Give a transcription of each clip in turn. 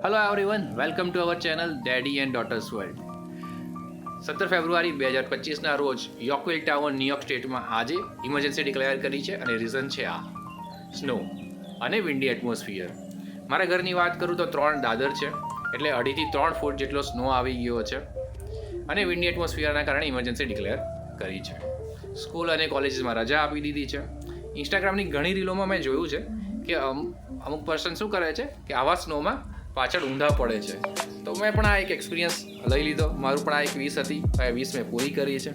Hello everyone, welcome to our channel daddy and daughter's world. 17 ફેબ્રુઆરી 2025ના રોજ યોર્કવિલ town New York સ્ટેટમાં આજે emergency declare કરી છે અને રીઝન છે આ સ્નો અને વિન્ડી એટમોસ્ફિયર. મારા ઘરની વાત કરું તો 3 દાદર છે, એટલે 2.5 થી 3 ફૂટ જેટલો સ્નો આવી ગયો છે અને વિન્ડી એટમોસ્ફિયરના કારણે ઇમરજન્સી ડિક્લેર કરી છે. સ્કૂલ અને કોલેજીસમાં રજા આપી દીધી છે. ઇન્સ્ટાગ્રામની ઘણી રીલોમાં મેં જોયું છે કે અમુક પર્સન શું કરે છે કે આવા સ્નોમાં પાછળ ઊંધા પડે છે. તો મેં પણ આ એક એક્સપિરિયન્સ લઈ લીધો. મારું પણ આ એક 20 હતી, આ 20 મેં પૂરી કરી છે.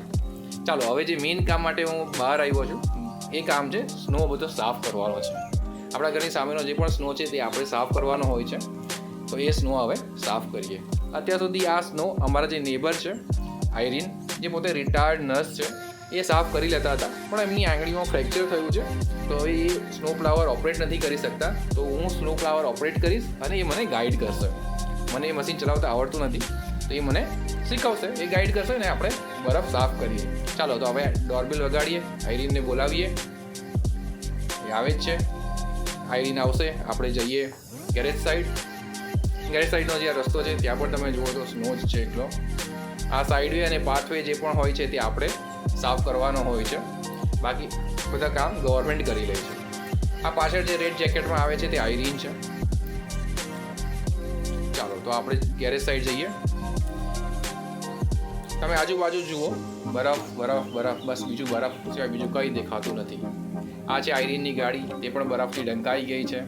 ચાલો હવે જે મેઇન કામ માટે હું બહાર આવ્યો છું એ કામ છે સ્નો બધો સાફ કરવાનો છે. આપણા ઘરની સામેનો જે પણ સ્નો છે તે આપણે સાફ કરવાનો હોય છે, તો એ સ્નો હવે સાફ કરીએ. અત્યાર સુધી આ સ્નો અમારા જે નેબર છે આયરીન, જે પોતે રિટાયર્ડ નર્સ છે, એ સાફ કરી લેતા હતા, પણ એમની આંગળીમાં ફ્રેક્ચર થયું છે, તો એ સ્નો પ્લાવર ઓપરેટ નથી કરી શકતા. તો હું સ્નો પ્લાવર ઓપરેટ કરીશ અને એ મને ગાઈડ કરશે. મને એ મશીન ચલાવતા આવડતું નથી, તો એ મને શીખવશે, એ ગાઈડ કરશે ને આપણે બરફ સાફ કરીએ. ચાલો તો હવે ડોરબેલ વગાડીએ, આયરીનને બોલાવીએ. એ આવે જ છે. આયરીન આવશે, આપણે જઈએ ગેરેજ સાઈડ. ગેરેજ સાઈડનો જે રસ્તો છે ત્યાં પણ તમે જુઓ તો સ્નો જ છે એટલો. આ સાઈડવે અને પાથવે જે પણ હોય છે તે આપણે સાફ કરવાનો હોય છે. બાકી બધા કામ ગવર્મેન્ટ કરી લે છે. આ પાછળ જે રેડ જેકેટમાં આવે છે તે આયરીન છે. ચાલો તો આપણે ગેરેજ સાઈડ જઈએ. તમે આજુબાજુ જુઓ, બરફ બરફ બરફ, બસ બીજું બરફ સિવાય બીજું કંઈ દેખાતું નથી. આ છે આયરીનની ગાડી, તે પણ બરફથી ઢંકાઈ ગઈ છે.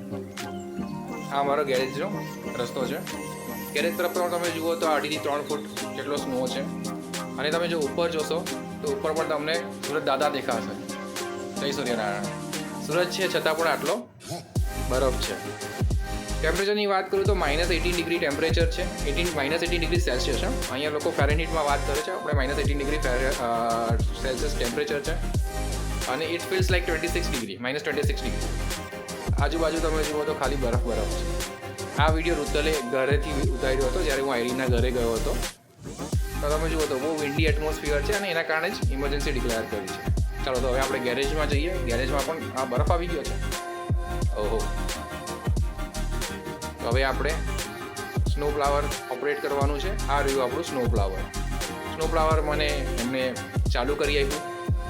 આ મારો ગેરેજનો રસ્તો છે. ગેરેજ તરફ તમે જુઓ તો 2.5 થી 3 ફૂટ જેટલો સ્નો છે. અને તમે જો ઉપર જોશો તો ઉપર પણ તમને સુરત દાદા દેખાશે. જય સૂર્યનારાયણ. સુરત છે છતાં પણ આટલો બરફ છે. ટેમ્પરેચરની વાત કરું તો -18 ડિગ્રી ટેમ્પરેચર છે. -18 ડિગ્રી સેલ્સિયસ છે. અહીંયા લોકો ફેરનહીટમાં વાત કરે છે, આપણે -18 ડિગ્રી સેલ્સિયસ ટેમ્પરેચર છે. અને it feels like 26 degree, -26 degree. આજુબાજુ તમે જુઓ તો ખાલી બરફ બરફ છે. આ વિડીયો રુતલે ઘરેથી ઉતાર્યો હતો જ્યારે હું આયરીનના ઘરે ગયો હતો. તો તમે જુઓ તો બહુ વિન્ડી એટમોસ્ફિયર છે અને એના કારણે જ ઇમરજન્સી ડિક્લેર કરી છે. ચાલો તો હવે આપણે ગેરેજમાં જઈએ. ગેરેજમાં પણ આ બરફ આવી ગયો છે. ઓહો. તો હવે આપણે સ્નો પ્લાવર ઓપરેટ કરવાનું છે. આ રહ્યું આપણું સ્નો પ્લાવર. સ્નો પ્લાવર મને એમને ચાલુ કરી આપ્યું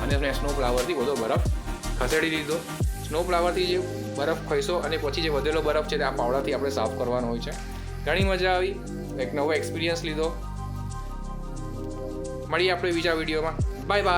અને મેં સ્નો પ્લાવરથી બધો બરફ ખસેડી લીધો. સ્નો પ્લાવરથી જે બરફ ખસ્યો અને પછી જે વધેલો બરફ છે તે આ પાવડાથી આપણે સાફ કરવાનો હોય છે. ઘણી મજા આવી, એક નવો એક્સપિરિયન્સ લીધો. મળીએ આપણે બીજા વિડીયોમાં. Bye bye.